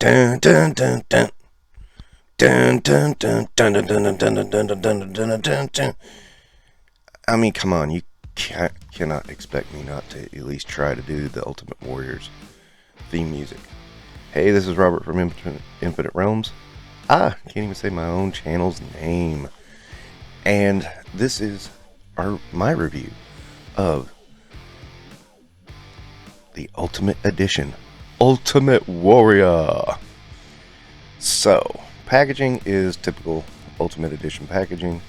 Dun dun dun dun. Dun dun dun dun dun dun dun dun dun dun dun dun dun dun. I mean, come on, you cannot expect me not to at least try to do the Ultimate Warriors theme music. Hey, this is Robert from Infinite Realms. Can't even say my own channel's name. And this is my review of the Ultimate Edition, Ultimate Warrior. So, packaging is typical Ultimate Edition packaging.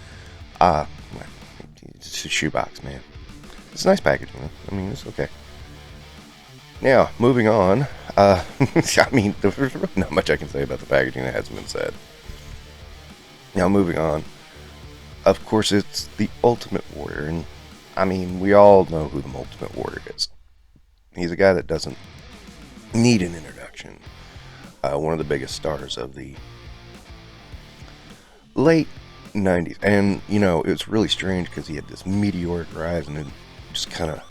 It's a shoebox, man. It's nice packaging. I mean, it's okay. Now, moving on. I mean, there's really not much I can say about the packaging that hasn't been said. Now, moving on. Of course, it's the Ultimate Warrior, and I mean, we all know who the Ultimate Warrior is. He's a guy that doesn't need an introduction. One of the biggest stars of the late 90s. And, you know, it was really strange because he had this meteoric rise and then just kind of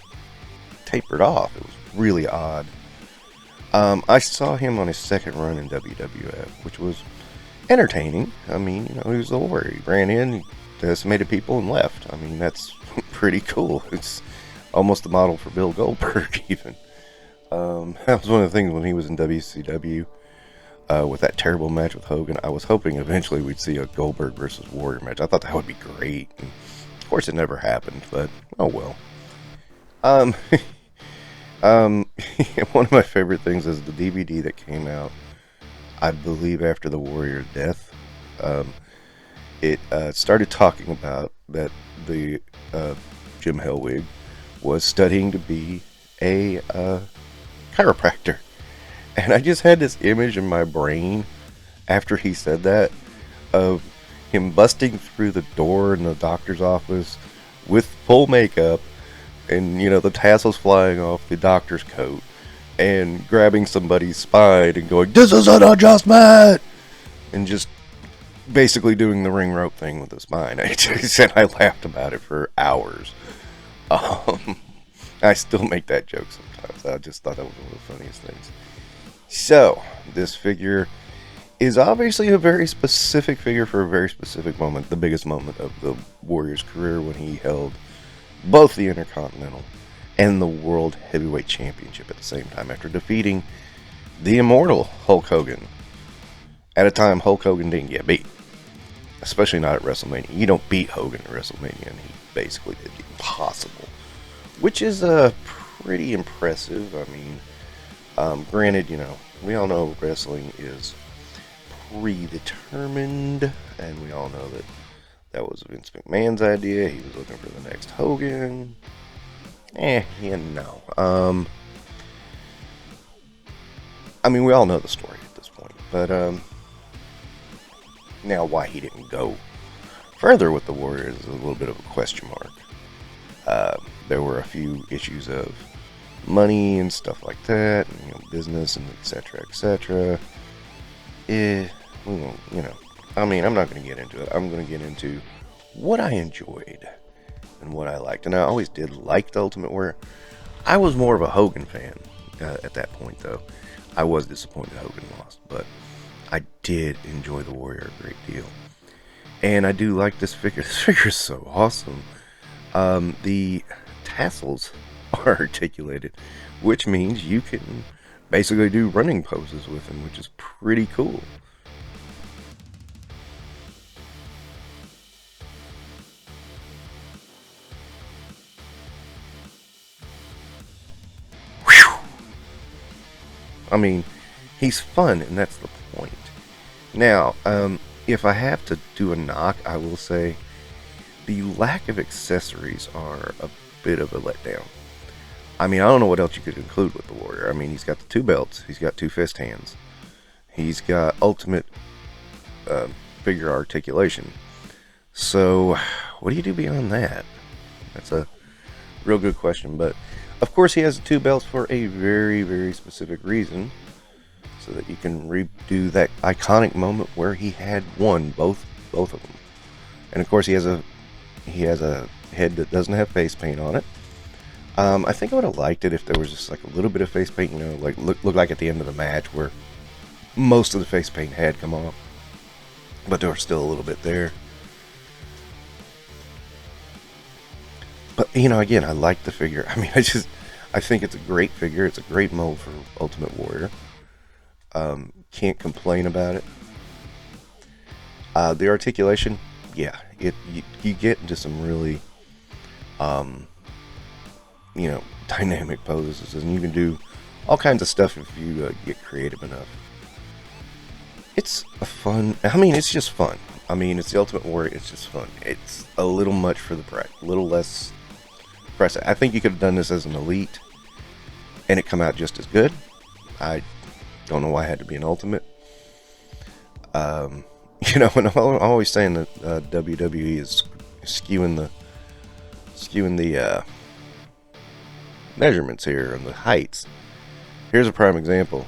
tapered off. It was really odd. I saw him on his second run in WWF, which was entertaining. I mean, you know, he was the Warrior. He ran in, he decimated people, and left. I mean, that's pretty cool. It's almost the model for Bill Goldberg, even. That was one of the things when he was in WCW. With that terrible match with Hogan, I was hoping eventually we'd see a Goldberg versus Warrior match. I thought that would be great. And of course, it never happened, but oh well. One of my favorite things is the DVD that came out, I believe, after the Warrior's death. It started talking about that the Jim Hellwig was studying to be a chiropractor. And I just had this image in my brain after he said that of him busting through the door in the doctor's office with full makeup and, you know, the tassels flying off the doctor's coat and grabbing somebody's spine and going, "This is an adjustment!" and just basically doing the ring rope thing with the spine. I laughed about it for hours. I still make that joke sometimes. I just thought that was one of the funniest things. So, this figure is obviously a very specific figure for a very specific moment, the biggest moment of the Warrior's career when he held both the Intercontinental and the World Heavyweight Championship at the same time after defeating the immortal Hulk Hogan. At a time, Hulk Hogan didn't get beat, especially not at WrestleMania. You don't beat Hogan at WrestleMania, and he basically did the impossible, which is pretty impressive. I mean, granted, you know, we all know wrestling is predetermined, and we all know that that was Vince McMahon's idea. He was looking for the next Hogan. You know. I mean, we all know the story at this point, but now why he didn't go further with the Warriors is a little bit of a question mark. There were a few issues of money and stuff like that, and, you know, business and etc. etc. You know, I mean, I'm not going to get into it. I'm going to get into what I enjoyed and what I liked, and I always did like the Ultimate Warrior. I was more of a Hogan fan at that point, though. I was disappointed Hogan lost, but I did enjoy the Warrior a great deal, and I do like this figure. This figure is so awesome. The tassels are articulated, which means you can basically do running poses with him, which is pretty cool. Whew. I mean, he's fun, and that's the point. Now, if I have to do a knock, I will say the lack of accessories are a bit of a letdown. I mean, I don't know what else you could include with the Warrior. I mean, he's got the 2 belts. He's got 2 fist hands. He's got ultimate figure articulation. So, what do you do beyond that? That's a real good question. But, of course, he has the 2 belts for a very, very specific reason. So that you can redo that iconic moment where he had won both of them. And, of course, he has a head that doesn't have face paint on it. I think I would have liked it if there was just like a little bit of face paint, you know, like look like at the end of the match where Most of the face paint had come off, but there was still a little bit there. But, you know, again, I like the figure. I mean, I think it's a great figure. It's a great mold for Ultimate Warrior. Can't complain about it. The articulation, yeah, you get into some really, you know, dynamic poses, and you can do all kinds of stuff if you get creative enough. It's a fun, I mean, it's just fun. I mean, it's the Ultimate Warrior, it's just fun. It's a little much for the price, a little less price. I think you could have done this as an Elite, and it come out just as good. I don't know why it had to be an Ultimate. You know, and I'm always saying that WWE is skewing the measurements here and the heights. Here's a prime example.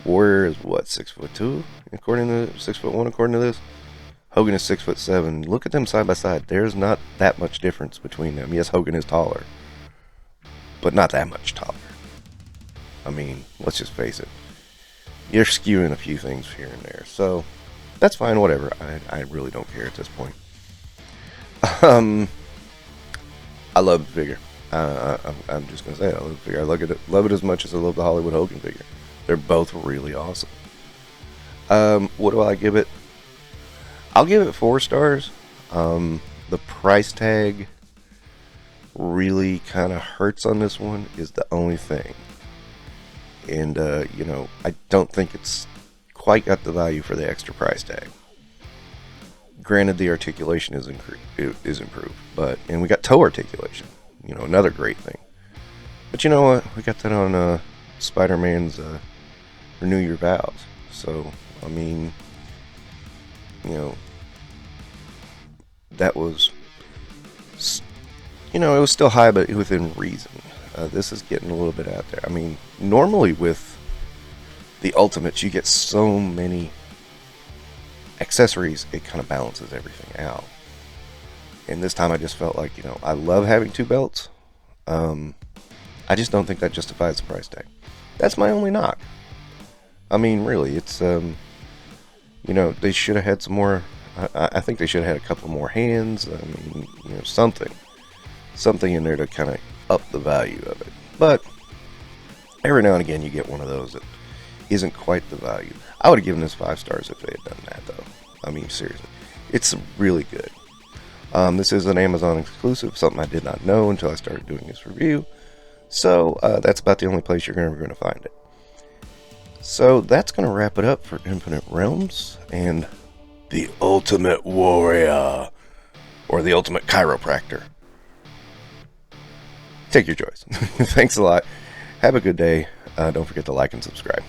Warrior is what, 6'2", according to 6'1", according to this. Hogan is 6'7". Look at them side by side. There's not that much difference between them. Yes, Hogan is taller, but not that much taller. I mean, let's just face it. You're skewing a few things here and there, so that's fine. Whatever. I really don't care at this point. I love the figure. I'm just gonna say it. I love the figure. I love it as much as I love the Hollywood Hogan figure. They're both really awesome. What do I give it? I'll give it 4 stars. The price tag really kind of hurts on this one, is the only thing. And, you know, I don't think it's quite got the value for the extra price tag. Granted, the articulation is improved, and we got toe articulation, you know, another great thing. But you know what? We got that on Spider-Man's Renew Your Vows. So, I mean, you know, that was, you know, it was still high, but within reason. This is getting a little bit out there. I mean, normally with the Ultimates, you get so many accessories, it kind of balances everything out. And this time I just felt like, you know, I love having 2 belts. I just don't think that justifies the price tag. That's my only knock. I mean, really, it's, you know, they should have had some more. I think they should have had a couple more hands. I mean, you know, something in there to kind of up the value of it. But every now and again, you get one of those that isn't quite the value. I would have given this 5 stars if they had done that, though. I mean, seriously, it's really good. This is an Amazon exclusive, something I did not know until I started doing this review. So that's about the only place you're ever going to find it. So that's going to wrap it up for Infinite Realms and the Ultimate Warrior, or the Ultimate Chiropractor. Take your choice. Thanks a lot. Have a good day. Don't forget to like and subscribe.